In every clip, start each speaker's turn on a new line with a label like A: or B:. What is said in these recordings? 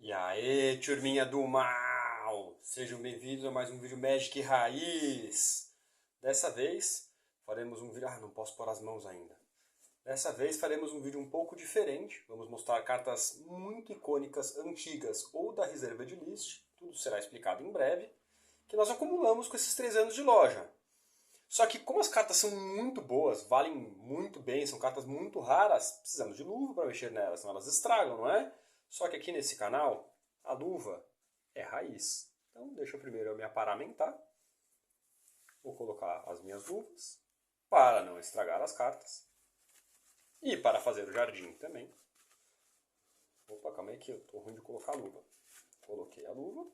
A: E aí, turminha do mal! Sejam bem-vindos a mais um vídeo Magic Raiz! Dessa vez faremos um vídeo... não posso pôr as mãos ainda. Dessa vez faremos um vídeo um pouco diferente. Vamos mostrar cartas muito icônicas, antigas ou da reserva de list. Tudo será explicado em breve. Que nós acumulamos com esses 3 anos de loja. Só que como as cartas são muito boas, valem muito bem, são cartas muito raras, precisamos de luva para mexer nelas, senão elas estragam, não é? Só que aqui nesse canal, a luva é raiz. Então deixa eu primeiro me aparamentar. Vou colocar as minhas luvas, para não estragar as cartas. E para fazer o jardim também. Opa, calma aí que eu tô ruim de colocar a luva. Coloquei a luva.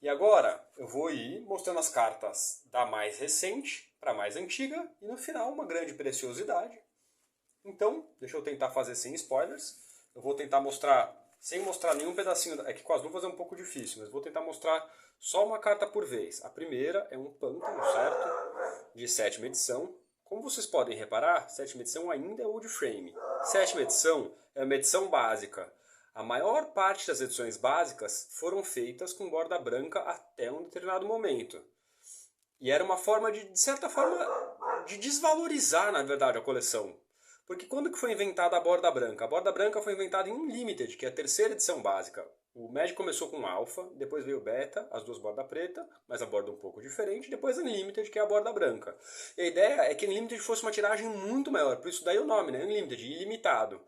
A: E agora eu vou ir mostrando as cartas da mais recente para a mais antiga e no final uma grande preciosidade. Então, deixa eu tentar fazer sem spoilers. Eu vou tentar mostrar, sem mostrar nenhum pedacinho, é que com as luvas é um pouco difícil, mas vou tentar mostrar só uma carta por vez. A primeira é um Pântano, certo? De 7ª edição. Como vocês podem reparar, 7ª edição ainda é old frame. 7ª edição é uma edição básica. A maior parte das edições básicas foram feitas com borda branca até um determinado momento. E era uma forma de certa forma, de desvalorizar, na verdade, a coleção. Porque quando que foi inventada a borda branca? A borda branca foi inventada em Unlimited, que é a 3ª edição básica. O Magic começou com Alpha, depois veio Beta, as duas borda preta, mas a borda um pouco diferente, depois Unlimited, que é a borda branca. E a ideia é que Unlimited fosse uma tiragem muito maior, por isso daí o nome, né? Unlimited, ilimitado.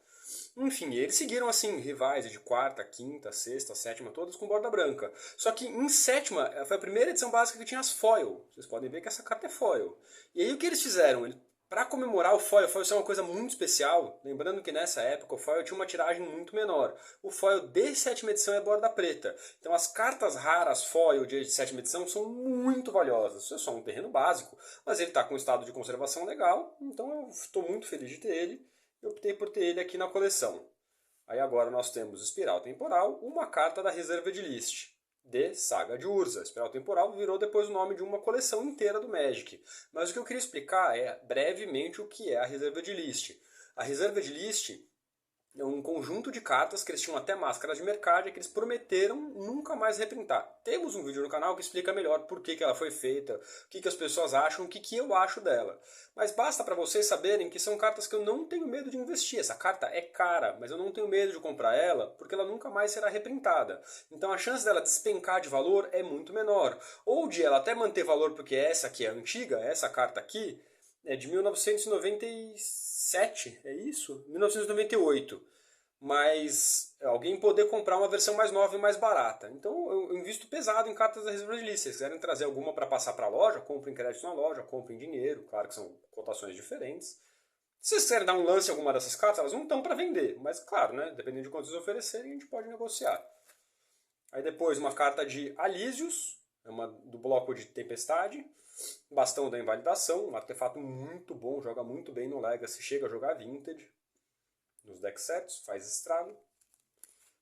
A: Enfim, eles seguiram assim, rivais de 4ª, 5ª, 6ª, 7ª, todas com borda branca. Só que em 7ª, foi a primeira edição básica que tinha as foil. Vocês podem ver que essa carta é foil. E aí o que eles fizeram? Para comemorar o foil é uma coisa muito especial. Lembrando que nessa época o foil tinha uma tiragem muito menor. O foil de 7ª edição é borda preta. Então as cartas raras foil de 7ª edição são muito valiosas. Isso é só um terreno básico, mas ele está com um estado de conservação legal. Então eu estou muito feliz de ter ele. Eu optei por ter ele aqui na coleção. Aí agora nós temos Espiral Temporal, uma carta da reserva de list, de Saga de Urza. Espiral Temporal virou depois o nome de uma coleção inteira do Magic. Mas o que eu queria explicar é brevemente o que é a reserva de list. A reserva de list é um conjunto de cartas que eles tinham até máscaras de mercado e que eles prometeram nunca mais reprintar. Temos um vídeo no canal que explica melhor por que ela foi feita, o que as pessoas acham, o que eu acho dela. Mas basta para vocês saberem que são cartas que eu não tenho medo de investir. Essa carta é cara, mas eu não tenho medo de comprar ela porque ela nunca mais será reprintada. Então a chance dela despencar de valor é muito menor. Ou de ela até manter valor porque essa aqui é antiga, essa carta aqui é de 1997, é isso? 1998. Mas alguém poder comprar uma versão mais nova e mais barata. Então eu invisto pesado em cartas da reserva de lista. Se quiserem trazer alguma para passar para a loja, comprem crédito na loja, comprem dinheiro. Claro que são cotações diferentes. Se vocês quiserem dar um lance em alguma dessas cartas, elas não estão para vender. Mas claro, né, dependendo de quanto vocês oferecerem, a gente pode negociar. Aí depois uma carta de Alísios, do bloco de Tempestade. Bastão da Invalidação, um artefato muito bom, joga muito bem no Legacy, chega a jogar Vintage. Nos deck sets, faz estrago.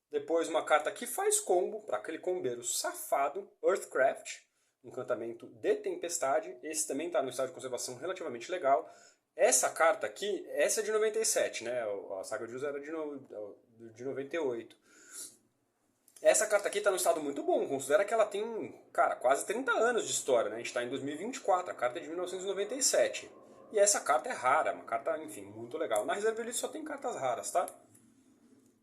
A: Depois uma carta que faz combo, para aquele combeiro safado, Earthcraft, encantamento de Tempestade. Esse também está no estado de conservação relativamente legal. Essa carta aqui, essa é de 97, né? A Saga de Urza era de 98. Essa carta aqui está num estado muito bom, considera que ela tem, cara, quase 30 anos de história, né? A gente está em 2024, a carta é de 1997. E essa carta é rara, uma carta, enfim, muito legal. Na reserva ele só tem cartas raras, tá?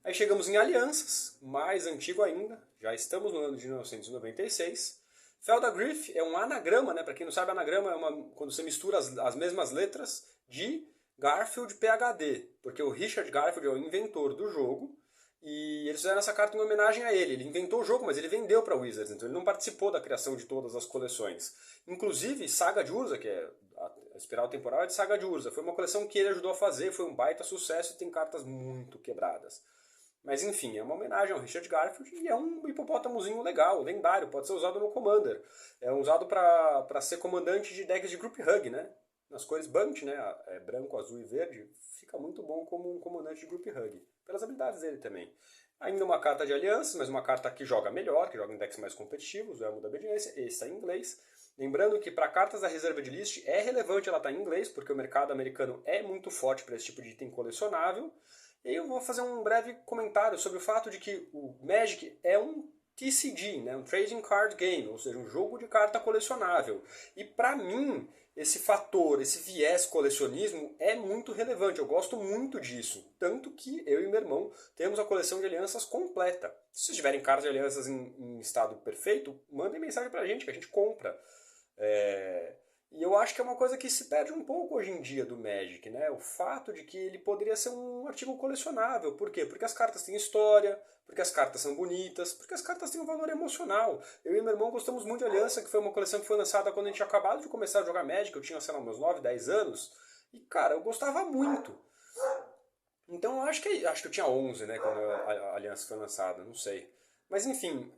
A: Aí chegamos em Alianças, mais antigo ainda, já estamos no ano de 1996. Feldagriff é um anagrama, né? Para quem não sabe, anagrama é quando você mistura as mesmas letras de Garfield PhD, porque o Richard Garfield é o inventor do jogo. E eles fizeram essa carta em homenagem a ele. Ele inventou o jogo, mas ele vendeu para Wizards, então ele não participou da criação de todas as coleções. Inclusive, Saga de Urza, que é a Espiral Temporal é de Saga de Urza, foi uma coleção que ele ajudou a fazer, foi um baita sucesso e tem cartas muito quebradas. Mas enfim, é uma homenagem ao Richard Garfield e é um hipopótamozinho legal, lendário, pode ser usado no Commander. É usado para ser comandante de decks de Group Hug, né? Nas cores Bunt, né? É branco, azul e verde, fica muito bom como um comandante de Group Hug. Pelas habilidades dele também. Ainda uma carta de aliança, mas uma carta que joga melhor, que joga em decks mais competitivos, o Elmo da Obediência, esse está em inglês. Lembrando que para cartas da reserva de list é relevante ela estar em inglês, porque o mercado americano é muito forte para esse tipo de item colecionável. E aí eu vou fazer um breve comentário sobre o fato de que o Magic é um TCG, né, um Trading Card Game, ou seja, um jogo de carta colecionável. E para mim, esse fator, esse viés colecionismo é muito relevante, eu gosto muito disso. Tanto que eu e meu irmão temos a coleção de alianças completa. Se vocês tiverem cartas de alianças em estado perfeito, mandem mensagem pra gente, que a gente compra. E eu acho que é uma coisa que se perde um pouco hoje em dia do Magic, né? O fato de que ele poderia ser um artigo colecionável. Por quê? Porque as cartas têm história, porque as cartas são bonitas, porque as cartas têm um valor emocional. Eu e meu irmão gostamos muito de Aliança, que foi uma coleção que foi lançada quando a gente tinha acabado de começar a jogar Magic, eu tinha, sei lá, meus 9, 10 anos, e cara, eu gostava muito. Então eu acho que eu tinha 11, né, quando a Aliança foi lançada, não sei. Mas enfim,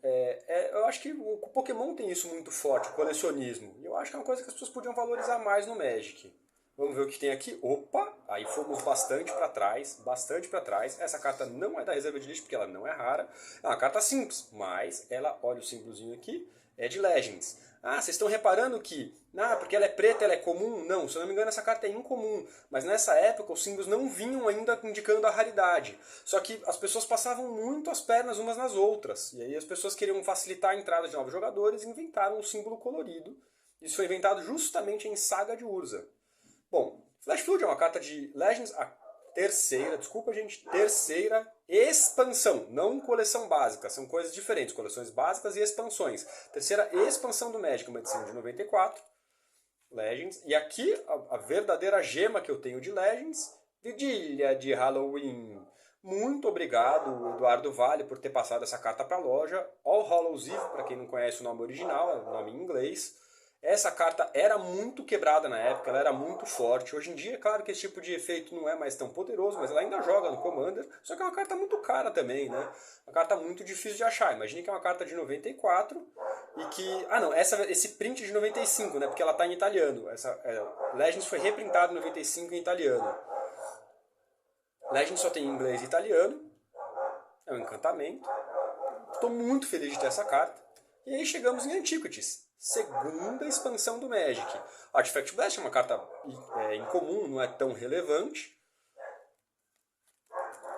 A: eu acho que o Pokémon tem isso muito forte, o colecionismo. E eu acho que é uma coisa que as pessoas podiam valorizar mais no Magic. Vamos ver o que tem aqui. Opa! Aí fomos bastante para trás, bastante para trás. Essa carta não é da reserva de lixo porque ela não é rara. É uma carta simples, mas ela, olha o símbolozinho aqui, é de Legends. Ah, vocês estão reparando que, porque ela é preta, ela é comum? Não, se eu não me engano essa carta é incomum. Mas nessa época os símbolos não vinham ainda indicando a raridade. Só que as pessoas passavam muito as pernas umas nas outras. E aí as pessoas queriam facilitar a entrada de novos jogadores e inventaram um símbolo colorido. Isso foi inventado justamente em Saga de Urza. Bom, Flash Flood é uma carta de Legends, a terceira expansão, não coleção básica, são coisas diferentes, coleções básicas e expansões. Terceira expansão do Magic, uma edição de 94, Legends, e aqui a verdadeira gema que eu tenho de Legends, Vigília de Halloween. Muito obrigado, Eduardo Vale, por ter passado essa carta para a loja. All Hallows Eve, para quem não conhece o nome original, é o nome em inglês. Essa carta era muito quebrada na época, ela era muito forte. Hoje em dia, é claro que esse tipo de efeito não é mais tão poderoso, mas ela ainda joga no Commander. Só que é uma carta muito cara também, né? Uma carta muito difícil de achar. Imagine que é uma carta de 94 e que... Ah não, esse print de 95, né? Porque ela está em italiano. Legends foi reprintado em 95 em italiano. Legends só tem inglês e italiano. É um encantamento. Estou muito feliz de ter essa carta. E aí chegamos em Antiquities. Segunda expansão do Magic. Artifact Blast é uma carta incomum, não é tão relevante.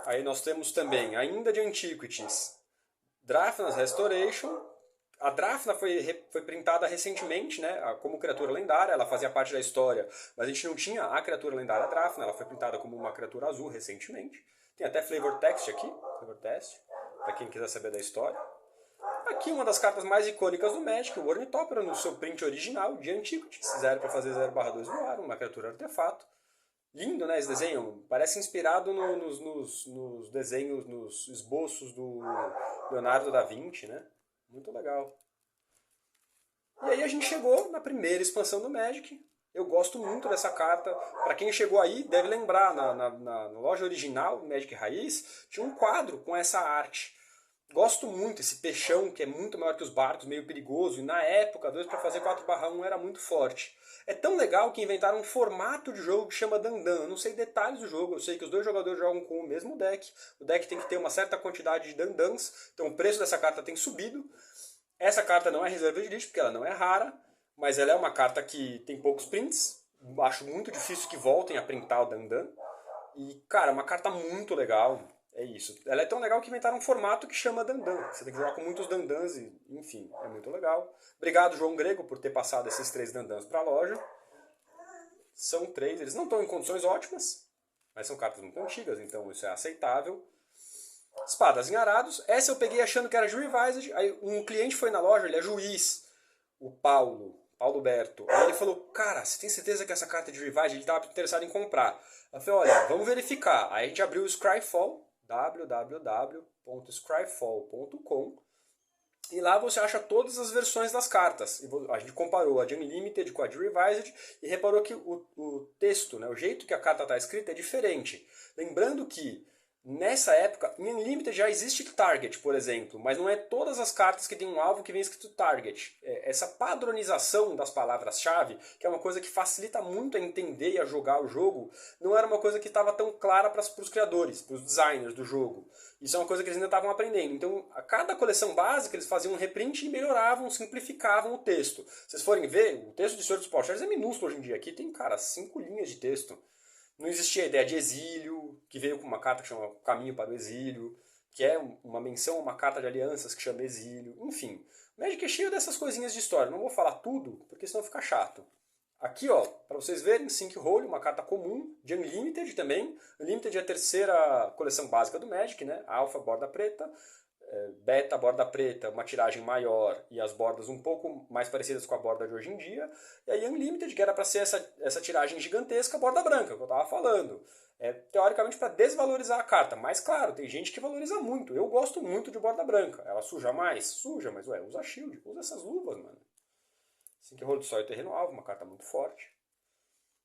A: Aí nós temos também, ainda de Antiquities, Drafna's Restoration. A Drafna foi printada recentemente, né, como criatura lendária, ela fazia parte da história, mas a gente não tinha a criatura lendária Drafna, ela foi printada como uma criatura azul recentemente. Tem até Flavor Text aqui, para quem quiser saber da história. Aqui uma das cartas mais icônicas do Magic, o Ornithoptera, no seu print original, de Antiquities, 0 para fazer 0/2 voar, uma criatura artefato. Lindo, né, esse desenho? Parece inspirado nos desenhos, nos esboços do Leonardo da Vinci, né? Muito legal. E aí a gente chegou na primeira expansão do Magic. Eu gosto muito dessa carta. Para quem chegou aí, deve lembrar, na loja original, Magic Raiz, tinha um quadro com essa arte. Gosto muito desse peixão, que é muito maior que os barcos, meio perigoso, e na época, 2 para fazer 4/1 era muito forte. É tão legal que inventaram um formato de jogo que chama Dandan. Eu não sei detalhes do jogo, eu sei que os dois jogadores jogam com o mesmo deck. O deck tem que ter uma certa quantidade de Dandans, então o preço dessa carta tem subido. Essa carta não é reserva de lixo, porque ela não é rara, mas ela é uma carta que tem poucos prints. Acho muito difícil que voltem a printar o Dandan. E, cara, é uma carta muito legal. É isso. Ela é tão legal que inventaram um formato que chama Dandan. Você tem que jogar com muitos Dandans e, enfim, é muito legal. Obrigado, João Grego, por ter passado esses 3 Dandans para a loja. São 3, eles não estão em condições ótimas, mas são cartas muito antigas, então isso é aceitável. Espadas em arados. Essa eu peguei achando que era de Revised. Aí um cliente foi na loja, ele é juiz, o Paulo Berto. Aí ele falou, cara, você tem certeza que essa carta é de Revised? Ele estava interessado em comprar. Eu falei, olha, vamos verificar. Aí a gente abriu o Scryfall, www.scryfall.com, e lá você acha todas as versões das cartas. A gente comparou a de Unlimited com a de Revised e reparou que o texto, né, o jeito que a carta está escrita é diferente. Lembrando que nessa época, em Unlimited já existe Target, por exemplo, mas não é todas as cartas que tem um alvo que vem escrito Target. Essa padronização das palavras-chave, que é uma coisa que facilita muito a entender e a jogar o jogo, não era uma coisa que estava tão clara para os criadores, para os designers do jogo. Isso é uma coisa que eles ainda estavam aprendendo. Então, a cada coleção básica, eles faziam um reprint e melhoravam, simplificavam o texto. Se vocês forem ver, o texto de Senhor dos Porchards é minúsculo hoje em dia. Aqui tem, cara, 5 linhas de texto. Não existia a ideia de exílio, que veio com uma carta que chama Caminho para o Exílio, que é uma menção a uma carta de alianças que chama Exílio, enfim. O Magic é cheio dessas coisinhas de história, não vou falar tudo, porque senão fica chato. Aqui, ó, para vocês verem, Sinkhole, uma carta comum, de Unlimited também. Unlimited é a terceira coleção básica do Magic, né? Alpha, borda preta, Beta, borda preta, uma tiragem maior e as bordas um pouco mais parecidas com a borda de hoje em dia. E aí Unlimited, que era para ser essa tiragem gigantesca, borda branca, que eu estava falando. Teoricamente para desvalorizar a carta, mas claro, tem gente que valoriza muito. Eu gosto muito de borda branca. Ela suja mais? Suja, mas ué, usa shield, usa essas luvas, mano. Sinkhole de Sol e Terreno Alvo, uma carta muito forte.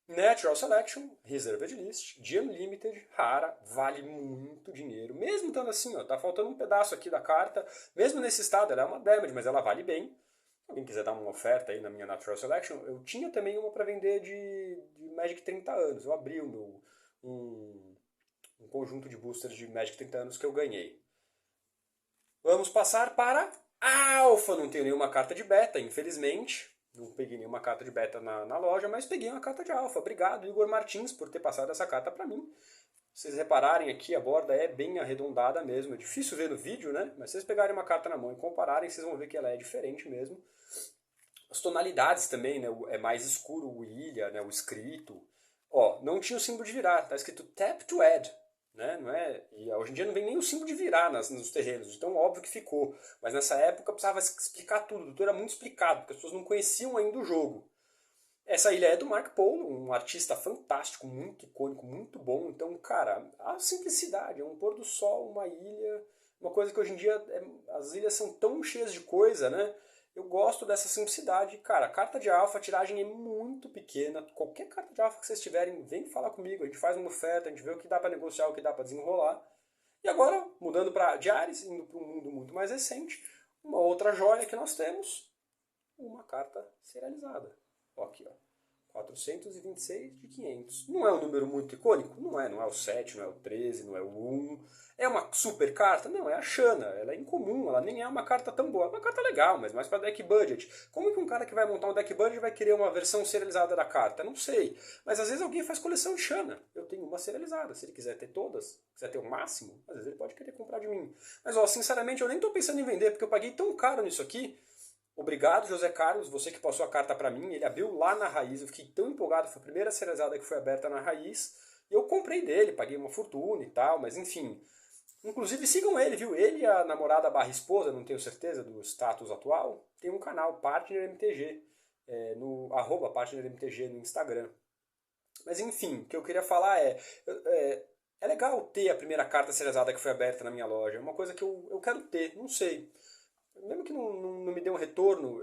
A: Natural Selection, Reserved List, de Unlimited, rara, vale muito dinheiro. Mesmo estando assim, ó, tá faltando um pedaço aqui da carta. Mesmo nesse estado, ela é uma damage, mas ela vale bem. Se alguém quiser dar uma oferta aí na minha Natural Selection, eu tinha também uma para vender de Magic 30 anos. Eu abri um conjunto de boosters de Magic 30 anos que eu ganhei. Vamos passar para Alpha. Não tenho nenhuma carta de beta, infelizmente. Não peguei nenhuma carta de beta na loja, mas peguei uma carta de alfa. Obrigado, Igor Martins, por ter passado essa carta para mim. Se vocês repararem aqui, a borda é bem arredondada mesmo. É difícil ver no vídeo, né? Mas se vocês pegarem uma carta na mão e compararem, vocês vão ver que ela é diferente mesmo. As tonalidades também, né? É mais escuro o ilha, né? O escrito. Ó, não tinha o símbolo de virar. Tá escrito Tap to Add. Né? Não é? E hoje em dia não vem nem o símbolo de virar nos terrenos, então óbvio que ficou. Mas nessa época precisava explicar tudo, tudo era muito explicado, porque as pessoas não conheciam ainda o jogo. Essa ilha é do Mark Polo, um artista fantástico, muito icônico, muito bom. Então, cara, a simplicidade, é um pôr do sol, uma ilha, uma coisa que hoje em dia as ilhas são tão cheias de coisa, né? Eu gosto dessa simplicidade. Cara, a carta de alfa, a tiragem é muito pequena. Qualquer carta de alfa que vocês tiverem, vem falar comigo. A gente faz uma oferta, a gente vê o que dá para negociar, o que dá para desenrolar. E agora, mudando para Diares, indo para um mundo muito mais recente, uma outra joia que nós temos, uma carta serializada. Ó, aqui, ó. 426 de 500. Não é um número muito icônico? Não é o 7, não é o 13, não é o 1. É uma super carta? Não, é a Shanna. Ela é incomum, ela nem é uma carta tão boa. É uma carta legal, mas mais para deck budget. Como que um cara que vai montar um deck budget vai querer uma versão serializada da carta? Não sei. Mas às vezes alguém faz coleção de Shanna. Eu tenho uma serializada. Se ele quiser ter todas, quiser ter o máximo, às vezes ele pode querer comprar de mim. Mas ó, sinceramente eu nem estou pensando em vender, porque eu paguei tão caro nisso aqui. Obrigado, José Carlos, você que passou a carta para mim. Ele abriu lá na Raiz, eu fiquei tão empolgado, foi a primeira serializada que foi aberta na Raiz. E eu comprei dele, paguei uma fortuna e tal, mas enfim. Inclusive sigam ele, viu? Ele e a namorada barra esposa, não tenho certeza do status atual, tem um canal, PartnerMTG, no @PartnerMTG no Instagram. Mas enfim, o que eu queria falar é legal ter a primeira carta serializada que foi aberta na minha loja. É uma coisa que eu quero ter, não sei. Mesmo que não me dê um retorno,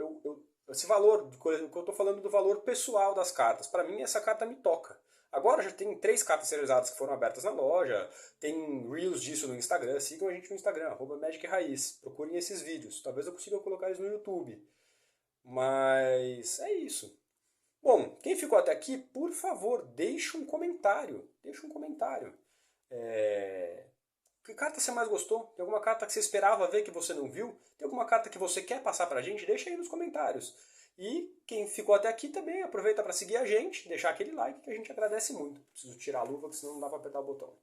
A: esse valor, que eu estou falando do valor pessoal das cartas, para mim essa carta me toca. Agora já tem 3 cartas serializadas que foram abertas na loja, tem reels disso no Instagram, sigam a gente no Instagram, @MagicRaiz, procurem esses vídeos, talvez eu consiga colocar eles no YouTube. Mas é isso. Bom, quem ficou até aqui, por favor, deixe um comentário. Que carta você mais gostou? Tem alguma carta que você esperava ver que você não viu? Tem alguma carta que você quer passar pra gente? Deixa aí nos comentários. E quem ficou até aqui também, aproveita para seguir a gente, deixar aquele like que a gente agradece muito. Preciso tirar a luva, porque senão não dá para apertar o botão.